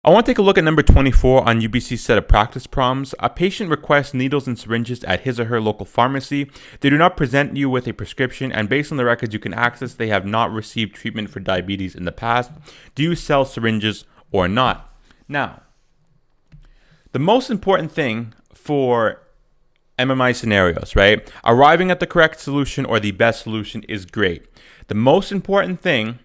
I want to take a look at number 24 on UBC's set of practice problems. A patient requests needles and syringes at his or her local pharmacy. They do not present you with a prescription, and based on the records you can access, they have not received treatment for diabetes in the past. Do you sell syringes or not? Now, the most important thing for MMI scenarios, right? Arriving at the correct solution or the best solution is great. The most important thing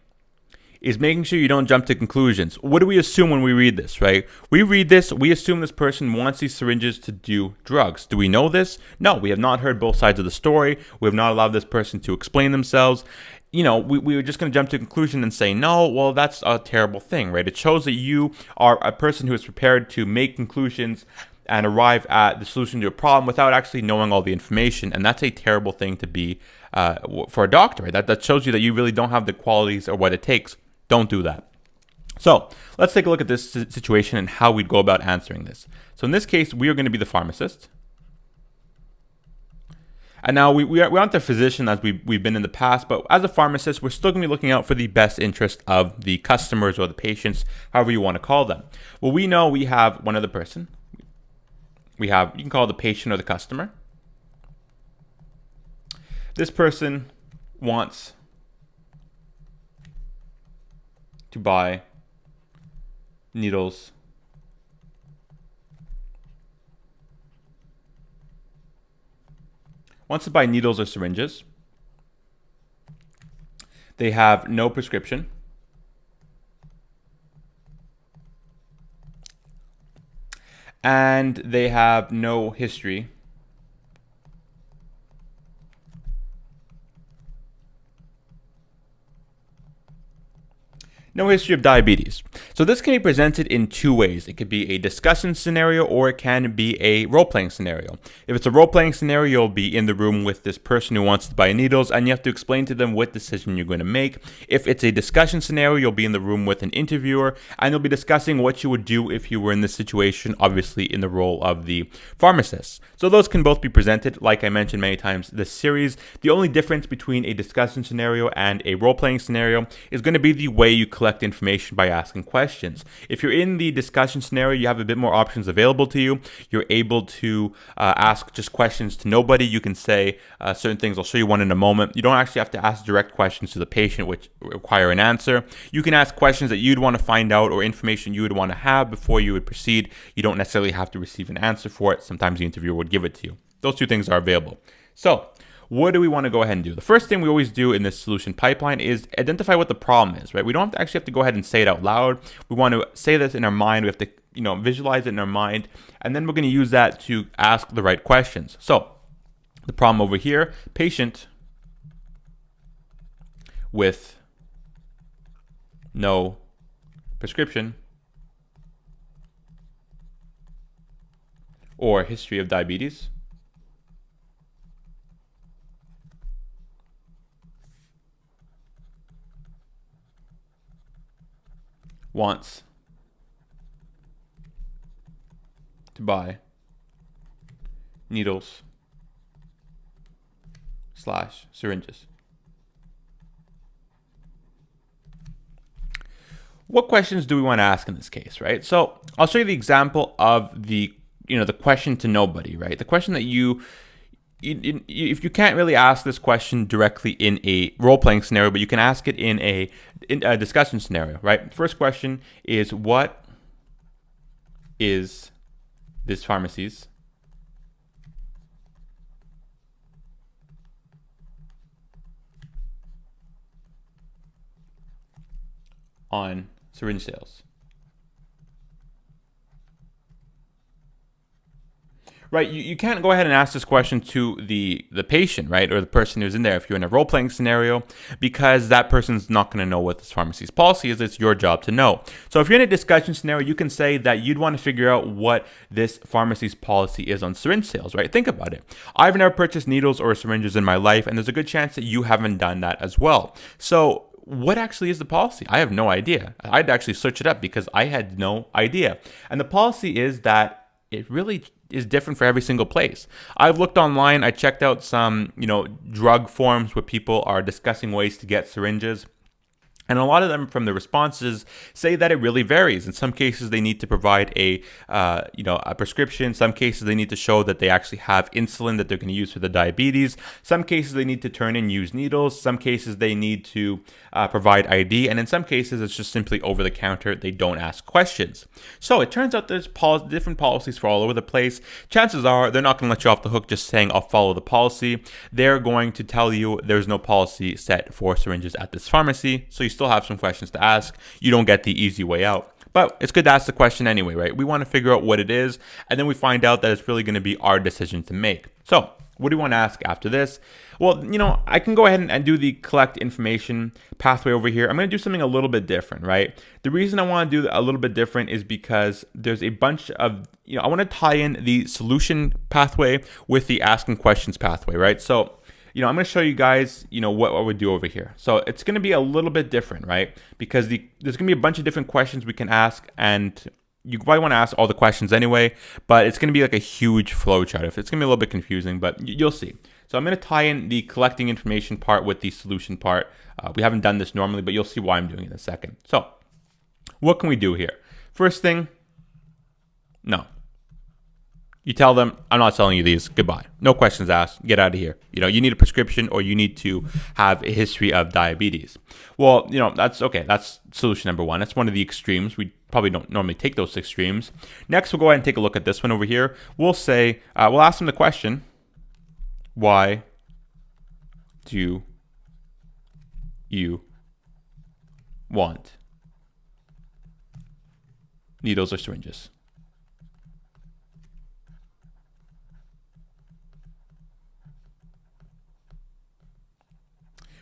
is making sure you don't jump to conclusions. What do we assume when we read this, right? We read this, we assume this person wants these syringes to do drugs. Do we know this? No, we have not heard both sides of the story. We have not allowed this person to explain themselves. We were just going to jump to a conclusion and say, no, well, that's a terrible thing, right? It shows that you are a person who is prepared to make conclusions and arrive at the solution to a problem without actually knowing all the information. And that's a terrible thing to be for a doctor, right? That shows you that you really don't have the qualities or what it takes. Don't do that. So let's take a look at this situation and how we'd go about answering this. So in this case, we are going to be the pharmacist. And now we aren't the physician as we've been in the past, but as a pharmacist, we're still going to be looking out for the best interest of the customers or the patients, however you want to call them. Well, we know we have one other person. You can call it the patient or the customer. This person wants to buy needles or syringes. They have no prescription. And they have no history of diabetes. So this can be presented in two ways. It could be a discussion scenario or it can be a role-playing scenario. If it's a role-playing scenario, you'll be in the room with this person who wants to buy needles and you have to explain to them what decision you're going to make. If it's a discussion scenario, you'll be in the room with an interviewer and you'll be discussing what you would do if you were in this situation, obviously in the role of the pharmacist. So those can both be presented, like I mentioned many times this series. The only difference between a discussion scenario and a role-playing scenario is going to be the way you collect information by asking questions. If you're in the discussion scenario, you have a bit more options available to you. You're able to ask just questions to nobody. You can say certain things. I'll show you one in a moment. You don't actually have to ask direct questions to the patient, which require an answer. You can ask questions that you'd want to find out or information you would want to have before you would proceed. You don't necessarily have to receive an answer for it. Sometimes the interviewer would give it to you. Those two things are available. So what do we want to go ahead and do? The first thing we always do in this solution pipeline is identify what the problem is, right? We don't actually have to go ahead and say it out loud. We want to say this in our mind. We have to, visualize it in our mind, and then we're going to use that to ask the right questions. So the problem over here, patient with no prescription or history of diabetes. Wants to buy needles / syringes. What questions do we want to ask in this case, right? So I'll show you the example of the question to nobody, right? The question that if you can't really ask this question directly in a role-playing scenario, but you can ask it in a discussion scenario, right? First question is, what is this pharmacy's on syringe sales? Right, you can't go ahead and ask this question to the patient, right, or the person who's in there if you're in a role-playing scenario, because that person's not going to know what this pharmacy's policy is. It's your job to know. So if you're in a discussion scenario, you can say that you'd want to figure out what this pharmacy's policy is on syringe sales, right? Think about it. I've never purchased needles or syringes in my life, and there's a good chance that you haven't done that as well. So what actually is the policy? I have no idea. I'd actually search it up because I had no idea. And the policy is that it really is different for every single place. I've looked online. I checked out some, drug forums where people are discussing ways to get syringes. And a lot of them from the responses say that it really varies. In some cases, they need to provide a prescription. Some cases, they need to show that they actually have insulin that they're going to use for the diabetes. Some cases, they need to turn and use needles. Some cases, they need to provide ID. And in some cases, it's just simply over the counter. They don't ask questions. So it turns out there's different policies for all over the place. Chances are they're not going to let you off the hook just saying, I'll follow the policy. They're going to tell you there's no policy set for syringes at this pharmacy. So you still have some questions to ask. You don't get the easy way out. But it's good to ask the question anyway, right? We want to figure out what it is, and then we find out that it's really going to be our decision to make. So what do you want to ask after this? Well, I can go ahead and do the collect information pathway over here. I'm going to do something a little bit different, right? The reason I want to do a little bit different is because there's a bunch of, I want to tie in the solution pathway with the asking questions pathway, right? So I'm going to show you guys, what I would do over here. So it's going to be a little bit different, right? Because there's going to be a bunch of different questions we can ask, and you probably want to ask all the questions anyway, but it's going to be like a huge flow chart. It's going to be a little bit confusing, but you'll see. So I'm going to tie in the collecting information part with the solution part. We haven't done this normally, but you'll see why I'm doing it in a second. So what can we do here? First thing, no. You tell them, I'm not selling you these. Goodbye. No questions asked. Get out of here. You need a prescription, or you need to have a history of diabetes. Well, that's okay. That's solution number one. That's one of the extremes. We probably don't normally take those extremes. Next, we'll go ahead and take a look at this one over here. We'll say, we'll ask them the question, why do you want needles or syringes?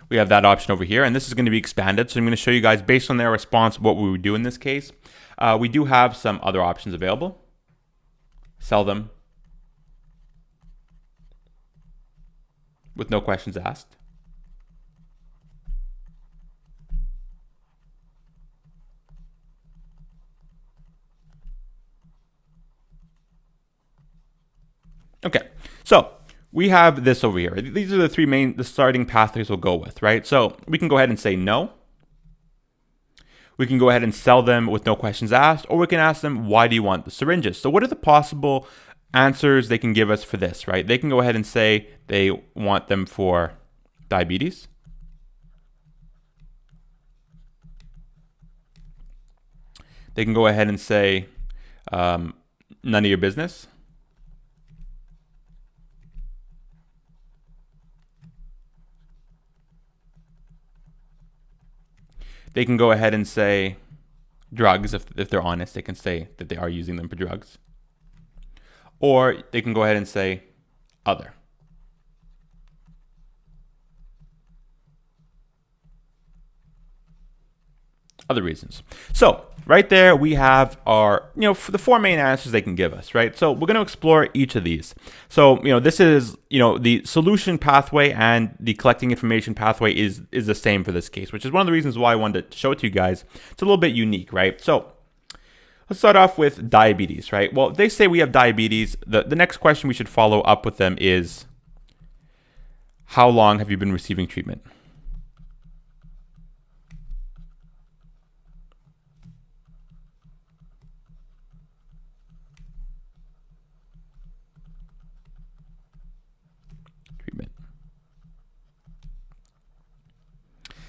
We have that option over here, and this is going to be expanded. So I'm going to show you guys, based on their response, what we would do in this case. We do have some other options available. Sell them with no questions asked. Okay, so we have this over here. These are the starting pathways we'll go with, right? So we can go ahead and say no. We can go ahead and sell them with no questions asked, or we can ask them, why do you want the syringes? So what are the possible answers they can give us for this, right? They can go ahead and say they want them for diabetes. They can go ahead and say none of your business. They can go ahead and say drugs. If they're honest, they can say that they are using them for drugs. Or they can go ahead and say other. Other reasons. So right there we have our, for the four main answers they can give us, right? So we're going to explore each of these. So, this is, the solution pathway and the collecting information pathway is the same for this case, which is one of the reasons why I wanted to show it to you guys. It's a little bit unique, right? So let's start off with diabetes, right? Well, if they say we have diabetes, the next question we should follow up with them is, how long have you been receiving treatment?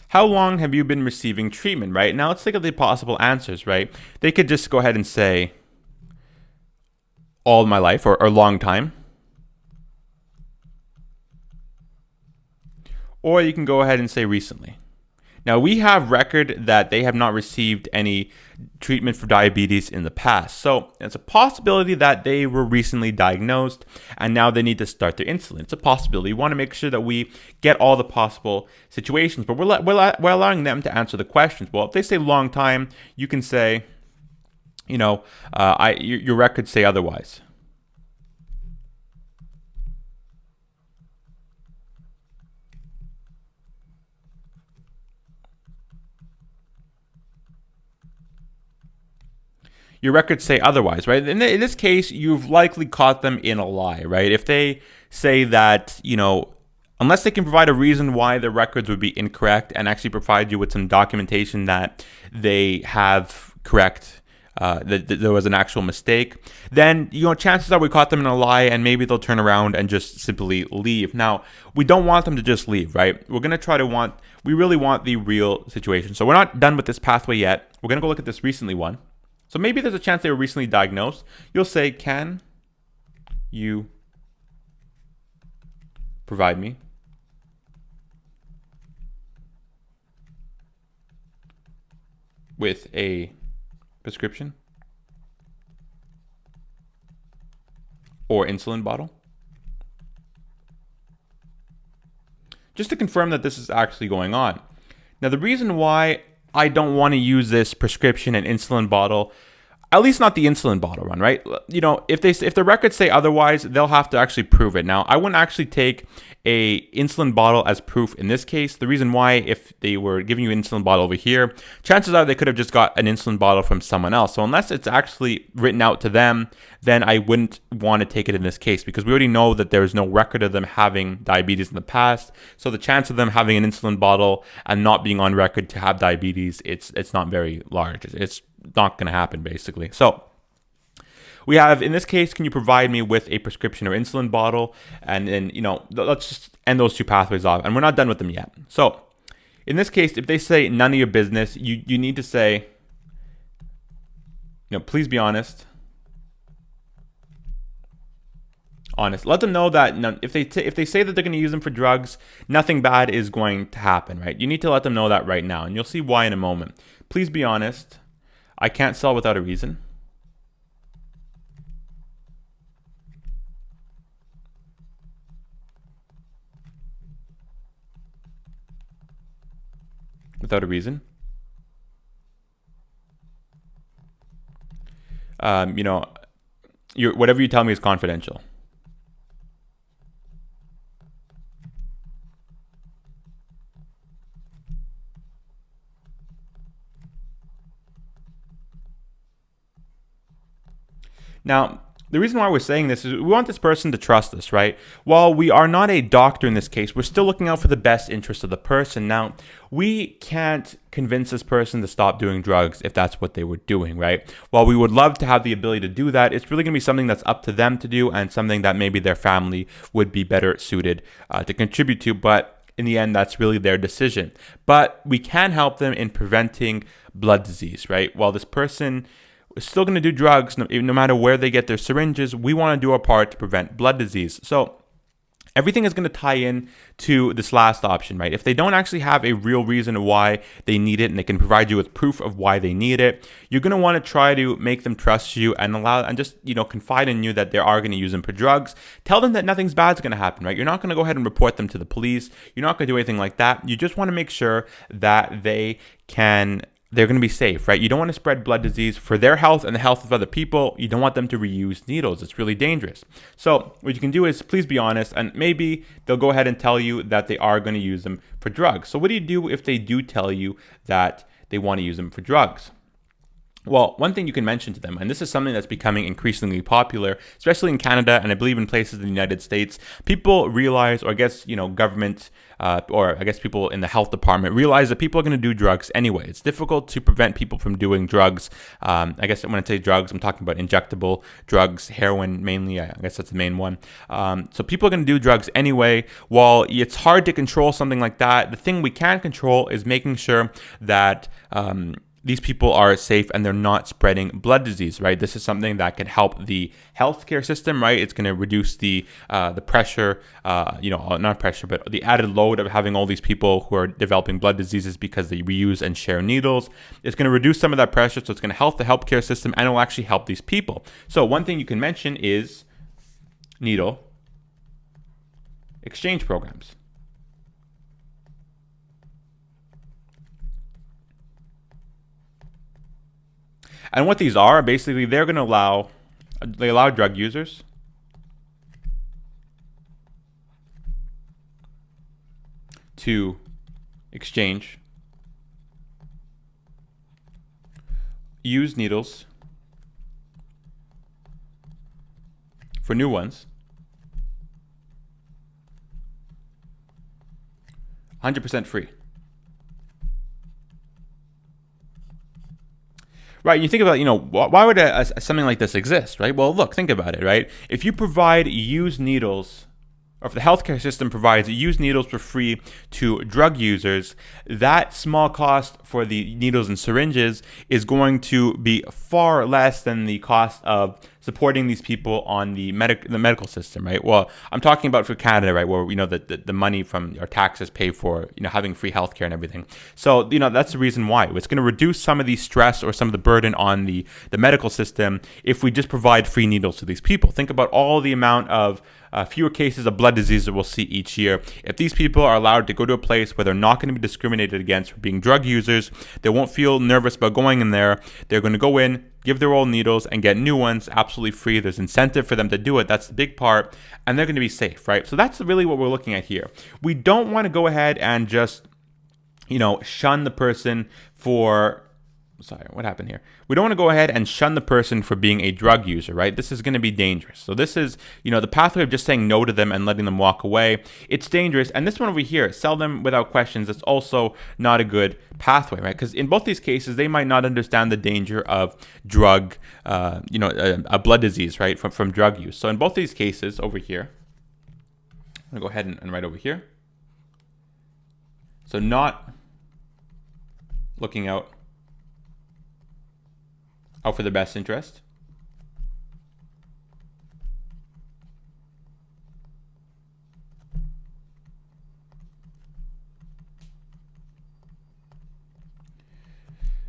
How long have you been receiving treatment, right? Now let's look at the possible answers, right? They could just go ahead and say all my life, or long time. Or you can go ahead and say recently. Now we have record that they have not received any treatment for diabetes in the past. So it's a possibility that they were recently diagnosed and now they need to start their insulin. It's a possibility. We want to make sure that we get all the possible situations, but we're allowing them to answer the questions. Well, if they say long time, you can say, your records say otherwise. Your records say otherwise, right? In this case, you've likely caught them in a lie, right? If they say that, unless they can provide a reason why the records would be incorrect and actually provide you with some documentation that they have correct, that there was an actual mistake, then chances are we caught them in a lie, and maybe they'll turn around and just simply leave. Now, we don't want them to just leave, right? We're gonna we really want the real situation. So we're not done with this pathway yet. We're gonna go look at this recently one. So maybe there's a chance they were recently diagnosed. You'll say, can you provide me with a prescription or insulin bottle? Just to confirm that this is actually going on. Now, the reason why I don't want to use this prescription and insulin bottle, at least not the insulin bottle run, right? If the records say otherwise, they'll have to actually prove it. Now, I wouldn't actually take a insulin bottle as proof in this case. The reason why, if they were giving you an insulin bottle over here, chances are they could have just got an insulin bottle from someone else. So unless it's actually written out to them, then I wouldn't want to take it in this case, because we already know that there's no record of them having diabetes in the past. So the chance of them having an insulin bottle and not being on record to have diabetes, it's not very large. It's not going to happen, basically. So we have, in this case, can you provide me with a prescription or insulin bottle? And then, let's just end those two pathways off. And we're not done with them yet. So in this case, if they say none of your business, you need to say, please be honest. Honest. Let them know that if they say that they're going to use them for drugs, nothing bad is going to happen, right? You need to let them know that right now. And you'll see why in a moment. Please be honest. I can't sell without a reason. Without a reason. Whatever you tell me is confidential. Now, the reason why we're saying this is we want this person to trust us, right? While we are not a doctor in this case, we're still looking out for the best interest of the person. Now, we can't convince this person to stop doing drugs if that's what they were doing, right? While we would love to have the ability to do that, it's really going to be something that's up to them to do, and something that maybe their family would be better suited to contribute to. But in the end, that's really their decision. But we can help them in preventing blood disease, right? While this person is still going to do drugs, no matter where they get their syringes, we want to do our part to prevent blood disease. So everything is going to tie in to this last option, right? If they don't actually have a real reason why they need it, and they can provide you with proof of why they need it, you're going to want to try to make them trust you and just confide in you that they are going to use them for drugs. Tell them that nothing's bad is going to happen, right? You're not going to go ahead and report them to the police. You're not going to do anything like that. You just want to make sure that they're going to be safe, right? You don't want to spread blood disease for their health and the health of other people. You don't want them to reuse needles. It's really dangerous. So what you can do is please be honest, and maybe they'll go ahead and tell you that they are going to use them for drugs. So what do you do if they do tell you that they want to use them for drugs? Well, one thing you can mention to them, and this is something that's becoming increasingly popular, especially in Canada and I believe in places in the United States, people realize, or I guess, government, or I guess people in the health department realize that people are going to do drugs anyway. It's difficult to prevent people from doing drugs. I guess when I say drugs, I'm talking about injectable drugs, heroin mainly. I guess that's the main one. So people are going to do drugs anyway. While it's hard to control something like that, the thing we can control is making sure that these people are safe and they're not spreading blood disease, right? This is something that can help the healthcare system, right? It's going to reduce the pressure, not pressure, but the added load of having all these people who are developing blood diseases because they reuse and share needles. It's going to reduce some of that pressure, so it's going to help the healthcare system, and it will actually help these people. So one thing you can mention is needle exchange programs. And what these are, basically, they allow drug users to exchange used needles for new ones 100% free. Right, you think about, why would something like this exist, right? Well, look, think about it, right? If you provide used needles, or if the healthcare system provides used needles for free to drug users, that small cost for the needles and syringes is going to be far less than the cost of supporting these people on the medical system, right? Well, I'm talking about for Canada, right, where the money from our taxes pay for having free healthcare and everything. So that's the reason why it's going to reduce some of the stress or some of the burden on the medical system if we just provide free needles to these people. Think about all the amount of fewer cases of blood disease that we'll see each year. If these people are allowed to go to a place where they're not going to be discriminated against for being drug users, they won't feel nervous about going in there. They're going to go in, give their old needles, and get new ones absolutely free. There's incentive for them to do it. That's the big part. And they're going to be safe, right? So that's really what we're looking at here. We don't want to go ahead and just, shun the person for... Sorry, what happened here? We don't want to go ahead and shun the person for being a drug user, right? This is going to be dangerous. So this is, the pathway of just saying no to them and letting them walk away. It's dangerous. And this one over here, sell them without questions, it's also not a good pathway, right? Because in both these cases, they might not understand the danger of drug, a blood disease, right, from drug use. So in both these cases over here, I'm going to go ahead and write over here. So not looking out for the best interest.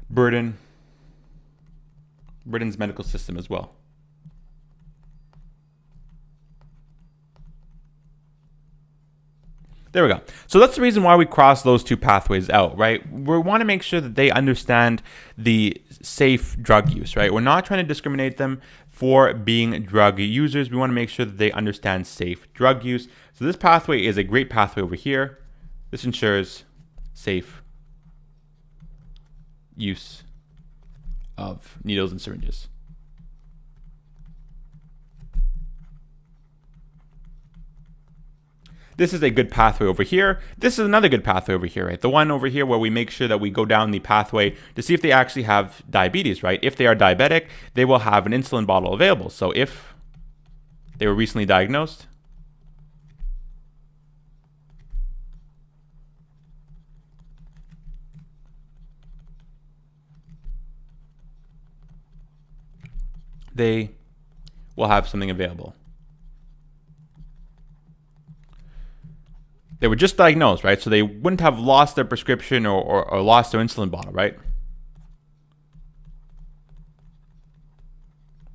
Burdens medical system as well. There we go. So that's the reason why we cross those two pathways out, right? We want to make sure that they understand the safe drug use, right? We're not trying to discriminate them for being drug users. We want to make sure that they understand safe drug use. So this pathway is a great pathway over here. This ensures safe use of needles and syringes. This is a good pathway over here. This is another good pathway over here, right? The one over here where we make sure that we go down the pathway to see if they actually have diabetes, right? If they are diabetic, they will have an insulin bottle available. So if they were recently diagnosed, they will have something available. They were just diagnosed, right? So they wouldn't have lost their prescription or lost their insulin bottle, right?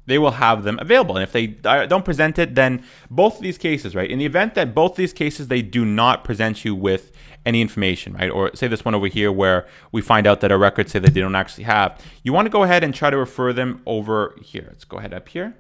They will have them available. And if they don't present it, then both of these cases, right? In the event that both these cases, they do not present you with any information, right? Or say this one over here where we find out that our records say that they don't actually have. You want to go ahead and try to refer them over here. Let's go ahead up here.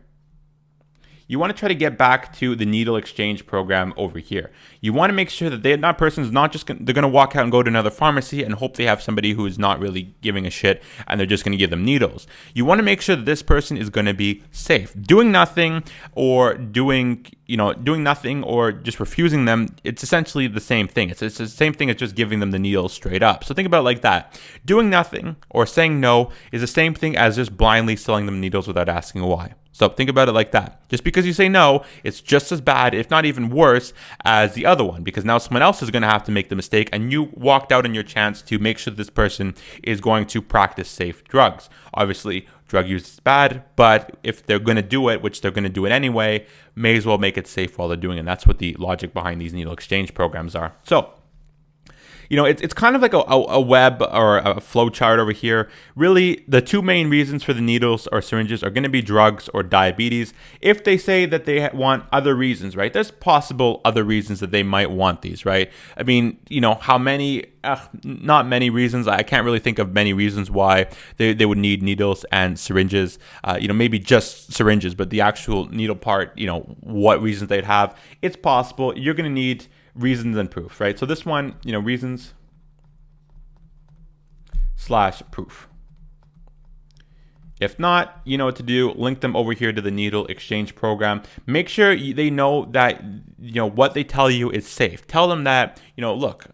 You want to try to get back to the needle exchange program over here. You want to make sure that that person is not just they're going to walk out and go to another pharmacy and hope they have somebody who is not really giving a shit and they're just going to give them needles. You want to make sure that this person is going to be safe. Doing nothing or doing nothing or just refusing them, it's essentially the same thing. It's the same thing as just giving them the needles straight up. So think about it like that. Doing nothing or saying no is the same thing as just blindly selling them needles without asking why. So think about it like that. Just because you say no, it's just as bad, if not even worse, as the other one, because now someone else is going to have to make the mistake and you walked out on your chance to make sure this person is going to practice safe drugs. Obviously, drug use is bad, but if they're going to do it, which they're going to do it anyway, may as well make it safe while they're doing it. And that's what the logic behind these needle exchange programs are. So, it's kind of like a web or a flow chart over here. Really, the two main reasons for the needles or syringes are going to be drugs or diabetes. If they say that they want other reasons, right? There's possible other reasons that they might want these, right? I mean, how many? Not many reasons. I can't really think of many reasons why they would need needles and syringes. Maybe just syringes, but the actual needle part, what reasons they'd have. It's possible. You're going to need reasons and proof, right? So this one, reasons / proof. If not, you know what to do. Link them over here to the needle exchange program. Make sure they know that, what they tell you is safe. Tell them that, look,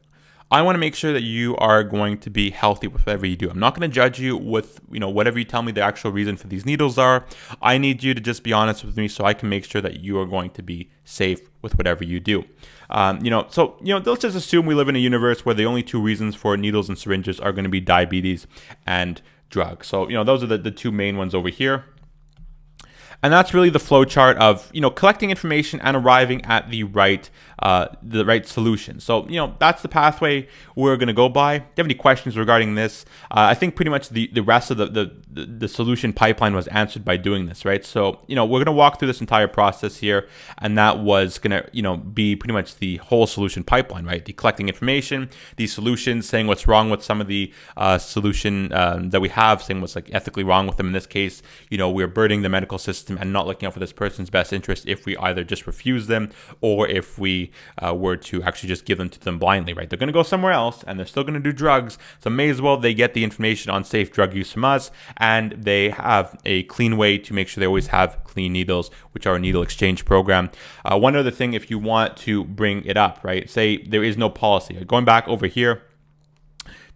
I want to make sure that you are going to be healthy with whatever you do. I'm not going to judge you with, whatever you tell me the actual reason for these needles are. I need you to just be honest with me so I can make sure that you are going to be safe with whatever you do. Let's just assume we live in a universe where the only two reasons for needles and syringes are going to be diabetes and drugs. So, those are the two main ones over here. And that's really the flow chart of, collecting information and arriving at the right solution. So, that's the pathway we're going to go by. If you have any questions regarding this, I think pretty much the rest of the solution pipeline was answered by doing this, right? So, we're going to walk through this entire process here, and that was going to, be pretty much the whole solution pipeline, right? The collecting information, the solutions, saying what's wrong with some of the solution that we have, saying what's like ethically wrong with them. In this case, we're burdening the medical system and not looking out for this person's best interest if we either just refuse them or if we were to actually just give them to them blindly, right? They're going to go somewhere else and they're still going to do drugs. So may as well they get the information on safe drug use from us, and they have a clean way to make sure they always have clean needles, which are a needle exchange program. One other thing, if you want to bring it up, right? Say there is no policy. Going back over here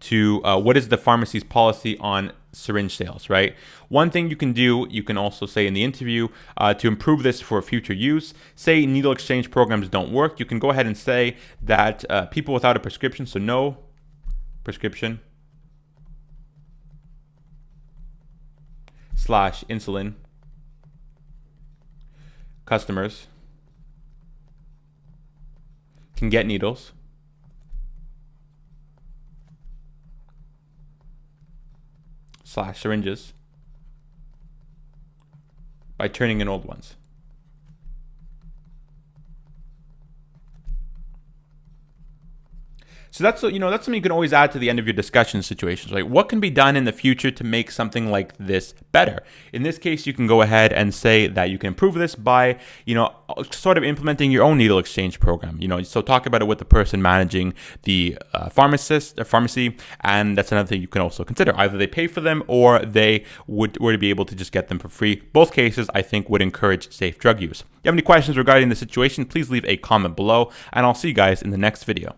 to what is the pharmacy's policy on syringe sales, right? One thing you can do, you can also say in the interview to improve this for future use. Say needle exchange programs don't work, you can go ahead and say that people without a prescription, so no prescription / insulin customers can get needles / syringes by turning in old ones. So that's something you can always add to the end of your discussion situations, right? What can be done in the future to make something like this better? In this case, you can go ahead and say that you can improve this by, sort of implementing your own needle exchange program. So talk about it with the person managing the pharmacy, and that's another thing you can also consider. Either they pay for them or they were to be able to just get them for free. Both cases, I think, would encourage safe drug use. If you have any questions regarding the situation, please leave a comment below, and I'll see you guys in the next video.